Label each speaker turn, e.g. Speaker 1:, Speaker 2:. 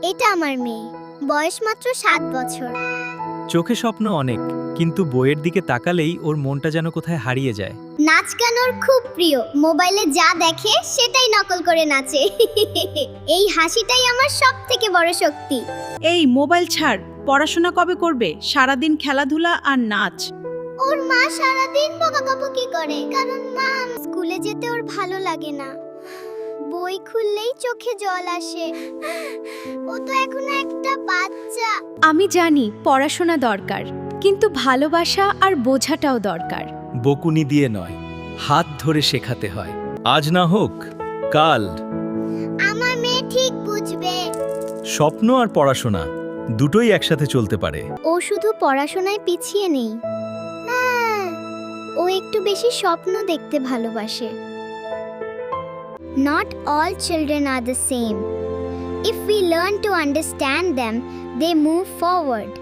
Speaker 1: এটা আমার মেয়ে, বয়স মাত্র 7 বছর।
Speaker 2: চোখে স্বপ্ন অনেক, কিন্তু বইয়ের দিকে তাকালেই ওর মনটা যেন কোথায় হারিয়ে যায়।
Speaker 1: নাচ গান ওর খুব প্রিয়, মোবাইলে যা দেখে সেটাই নকল করে নাচে। এই হাসিটাই আমার সবথেকে বড় শক্তি।
Speaker 3: এই মোবাইল ছাড়, পড়াশোনা কবে করবে? সারাদিন খেলাধুলা আর নাচ।
Speaker 1: ওর মা সারাদিন বকাবকি করে, কারণ মা স্কুলে যেতে ওর ভালো লাগে না। বই খুললেই চোখে জল আসে। ও তো এখনো একটা বাচ্চা।
Speaker 4: আমি জানি পড়াশোনা দরকার, কিন্তু ভালোবাসা আর বোঝাটাও দরকার।
Speaker 2: বকুনি দিয়ে নয়, হাত ধরে শেখাতে হয়। আজ না হোক কাল।
Speaker 1: আমার মেয়ে ঠিক বুঝবে।
Speaker 2: স্বপ্ন আর পড়াশোনা দুটোই একসাথে চলতে পারে।
Speaker 1: ও শুধু পড়াশোনায় পিছিয়ে নেই, ও একটু বেশি স্বপ্ন দেখতে ভালোবাসে। Not all children are the same. If we learn to understand them, they move forward.